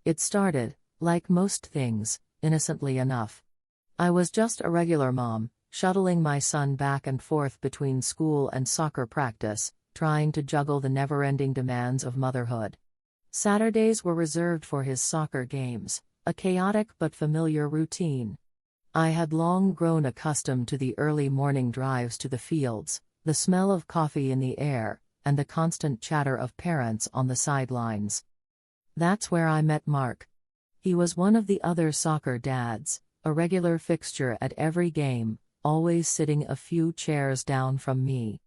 It started, like most things, innocently enough. I was just a regular mom, shuttling my son back and forth between school and soccer practice, trying to juggle the never-ending demands of motherhood. Saturdays were reserved for his soccer games, a chaotic but familiar routine. I had long grown accustomed to the early morning drives to the fields, the smell of coffee in the air, and the constant chatter of parents on the sidelines. That's where I met Mark. He was one of the other soccer dads, a regular fixture at every game, always sitting a few chairs down from me.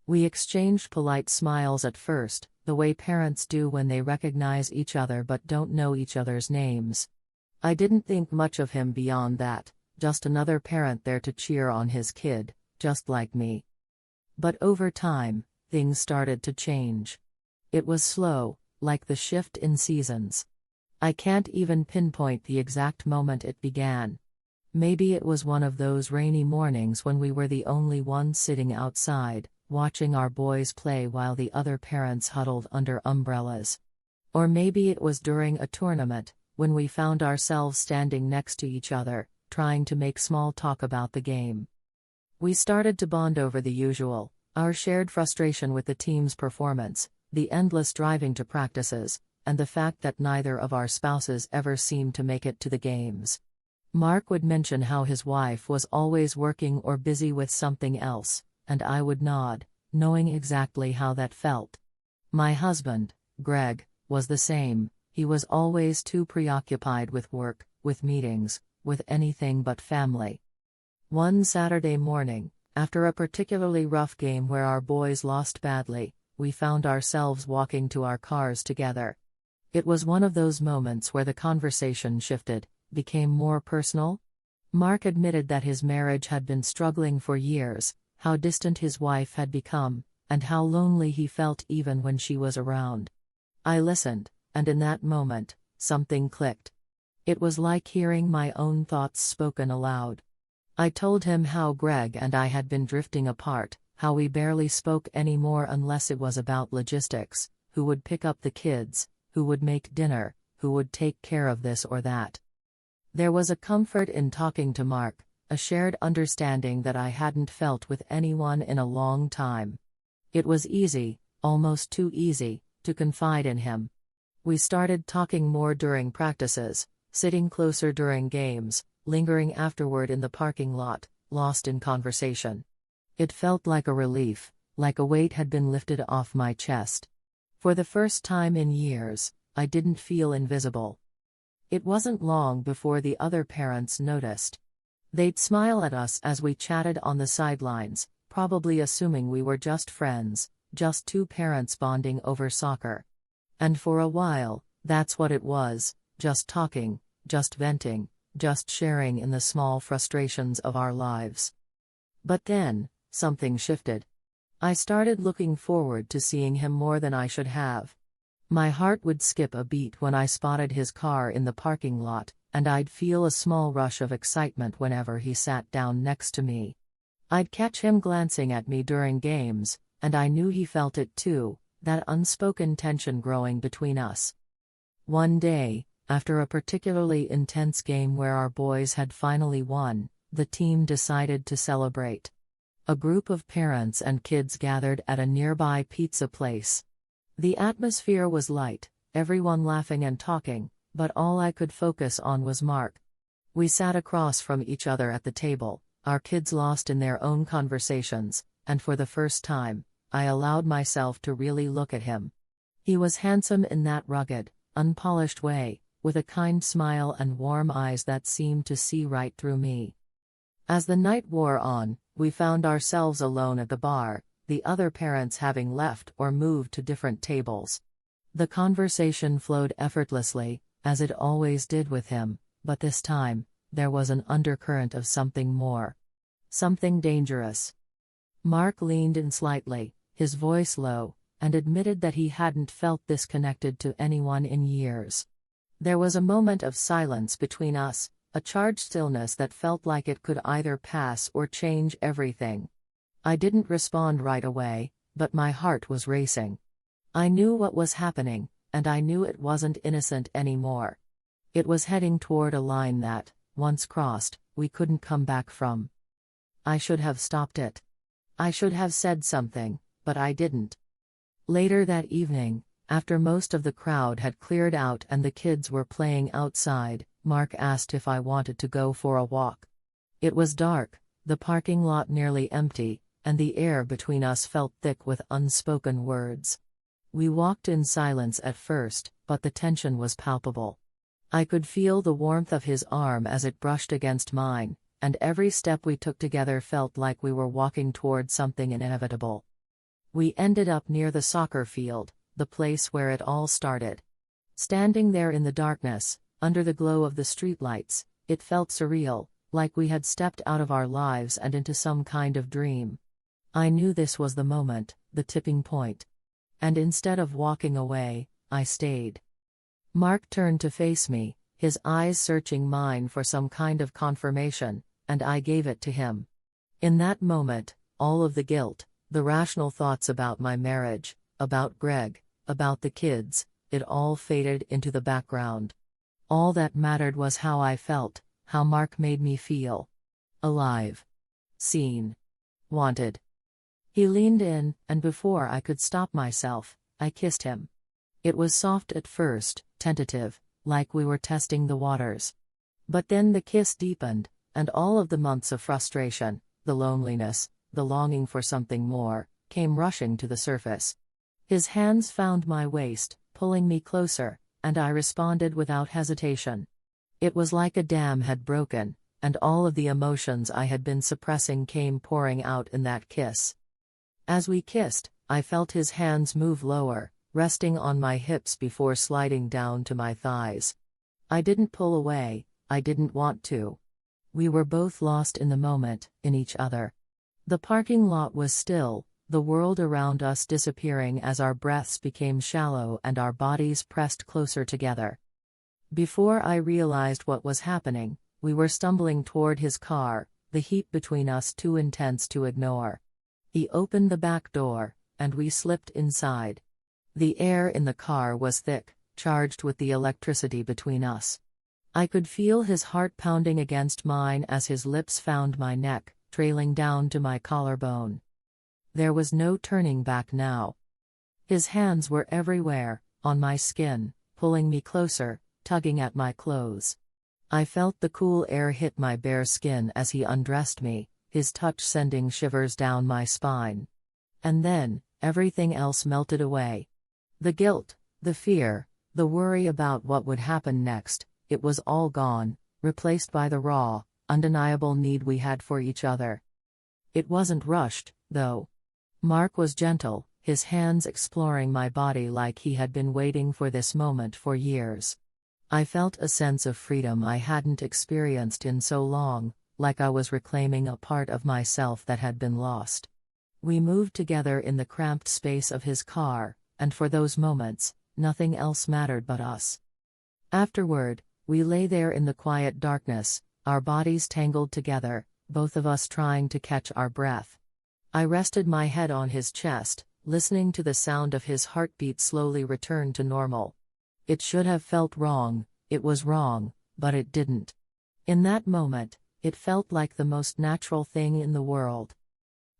We exchanged polite smiles at first, the way parents do when they recognize each other but don't know each other's names. I didn't think much of him beyond that, just another parent there to cheer on his kid, just like me. But over time, things started to change. It was slow, like the shift in seasons. I can't even pinpoint the exact moment it began. Maybe it was one of those rainy mornings when we were the only ones sitting outside, watching our boys play while the other parents huddled under umbrellas. Or maybe it was during a tournament, when we found ourselves standing next to each other, trying to make small talk about the game. We started to bond over the usual, our shared frustration with the team's performance, the endless driving to practices, and the fact that neither of our spouses ever seemed to make it to the games. Mark would mention how his wife was always working or busy with something else, and I would nod, knowing exactly how that felt. My husband, Greg, was the same. He was always too preoccupied with work, with meetings, with anything but family. One Saturday morning, after a particularly rough game where our boys lost badly, we found ourselves walking to our cars together. It was one of those moments where the conversation shifted, became more personal. Mark admitted that his marriage had been struggling for years, how distant his wife had become, and how lonely he felt even when she was around. I listened, and in that moment, something clicked. It was like hearing my own thoughts spoken aloud. I told him how Greg and I had been drifting apart, how we barely spoke anymore unless it was about logistics, who would pick up the kids, who would make dinner, who would take care of this or that. There was a comfort in talking to Mark, a shared understanding that I hadn't felt with anyone in a long time. It was easy, almost too easy, to confide in him. We started talking more during practices, sitting closer during games, lingering afterward in the parking lot, lost in conversation. It felt like a relief, like a weight had been lifted off my chest. For the first time in years, I didn't feel invisible. It wasn't long before the other parents noticed. They'd smile at us as we chatted on the sidelines, probably assuming we were just friends, just two parents bonding over soccer. And for a while, that's what it was, just talking, just venting, just sharing in the small frustrations of our lives. But then, something shifted. I started looking forward to seeing him more than I should have. My heart would skip a beat when I spotted his car in the parking lot, and I'd feel a small rush of excitement whenever he sat down next to me. I'd catch him glancing at me during games, and I knew he felt it too, that unspoken tension growing between us. One day, after a particularly intense game where our boys had finally won, the team decided to celebrate. A group of parents and kids gathered at a nearby pizza place. The atmosphere was light, everyone laughing and talking, but all I could focus on was Mark. We sat across from each other at the table, our kids lost in their own conversations, and for the first time, I allowed myself to really look at him. He was handsome in that rugged, unpolished way, with a kind smile and warm eyes that seemed to see right through me. As the night wore on, we found ourselves alone at the bar, the other parents having left or moved to different tables. The conversation flowed effortlessly, as it always did with him, but this time, there was an undercurrent of something more. Something dangerous. Mark leaned in slightly, his voice low, and admitted that he hadn't felt this connected to anyone in years. There was a moment of silence between us, a charged stillness that felt like it could either pass or change everything. I didn't respond right away, but my heart was racing. I knew what was happening, and I knew it wasn't innocent anymore. It was heading toward a line that, once crossed, we couldn't come back from. I should have stopped it. I should have said something, but I didn't. Later that evening, after most of the crowd had cleared out and the kids were playing outside, Mark asked if I wanted to go for a walk. It was dark, the parking lot nearly empty, and the air between us felt thick with unspoken words. We walked in silence at first, but the tension was palpable. I could feel the warmth of his arm as it brushed against mine, and every step we took together felt like we were walking toward something inevitable. We ended up near the soccer field, the place where it all started. Standing there in the darkness, under the glow of the streetlights, it felt surreal, like we had stepped out of our lives and into some kind of dream. I knew this was the moment, the tipping point. And instead of walking away, I stayed. Mark turned to face me, his eyes searching mine for some kind of confirmation, and I gave it to him. In that moment, all of the guilt, the rational thoughts about my marriage, about Greg, about the kids, it all faded into the background. All that mattered was how I felt, how Mark made me feel. Alive. Seen. Wanted. He leaned in, and before I could stop myself, I kissed him. It was soft at first, tentative, like we were testing the waters. But then the kiss deepened, and all of the months of frustration, the loneliness, the longing for something more, came rushing to the surface. His hands found my waist, pulling me closer, and I responded without hesitation. It was like a dam had broken, and all of the emotions I had been suppressing came pouring out in that kiss. As we kissed, I felt his hands move lower, resting on my hips before sliding down to my thighs. I didn't pull away, I didn't want to. We were both lost in the moment, in each other. The parking lot was still, the world around us disappearing as our breaths became shallow and our bodies pressed closer together. Before I realized what was happening, we were stumbling toward his car, the heat between us too intense to ignore. He opened the back door, and we slipped inside. The air in the car was thick, charged with the electricity between us. I could feel his heart pounding against mine as his lips found my neck, trailing down to my collarbone. There was no turning back now. His hands were everywhere, on my skin, pulling me closer, tugging at my clothes. I felt the cool air hit my bare skin as he undressed me, his touch sending shivers down my spine. And then, everything else melted away. The guilt, the fear, the worry about what would happen next, it was all gone, replaced by the raw, undeniable need we had for each other. It wasn't rushed, though. Mark was gentle, his hands exploring my body like he had been waiting for this moment for years. I felt a sense of freedom I hadn't experienced in so long, like I was reclaiming a part of myself that had been lost. We moved together in the cramped space of his car, and for those moments, nothing else mattered but us. Afterward, we lay there in the quiet darkness, our bodies tangled together, both of us trying to catch our breath. I rested my head on his chest, listening to the sound of his heartbeat slowly return to normal. It should have felt wrong, it was wrong, but it didn't. In that moment, it felt like the most natural thing in the world.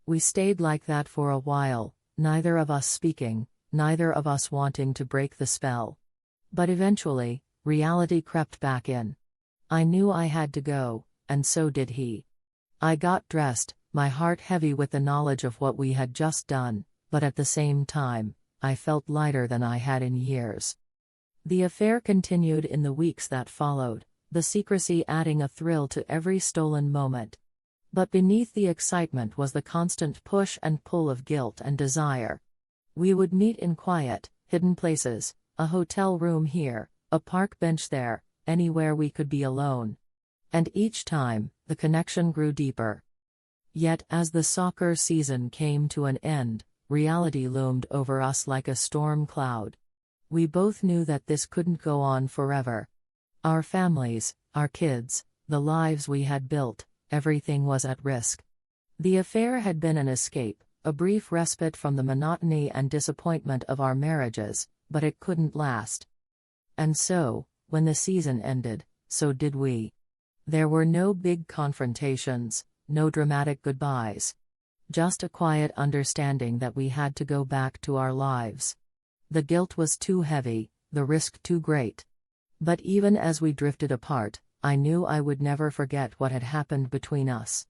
We stayed like that for a while, neither of us speaking, neither of us wanting to break the spell. But eventually, reality crept back in. I knew I had to go, and so did he. I got dressed, my heart heavy with the knowledge of what we had just done, but at the same time, I felt lighter than I had in years. The affair continued in the weeks that followed, the secrecy adding a thrill to every stolen moment. But beneath the excitement was the constant push and pull of guilt and desire. We would meet in quiet, hidden places, a hotel room here, a park bench there, anywhere we could be alone. And each time, the connection grew deeper. Yet as the soccer season came to an end, reality loomed over us like a storm cloud. We both knew that this couldn't go on forever. Our families, our kids, the lives we had built, everything was at risk. The affair had been an escape, a brief respite from the monotony and disappointment of our marriages, but it couldn't last. And so, When the season ended, so did we. There were no big confrontations, no dramatic goodbyes. Just a quiet understanding that we had to go back to our lives. The guilt was too heavy, the risk too great. But even as we drifted apart, I knew I would never forget what had happened between us.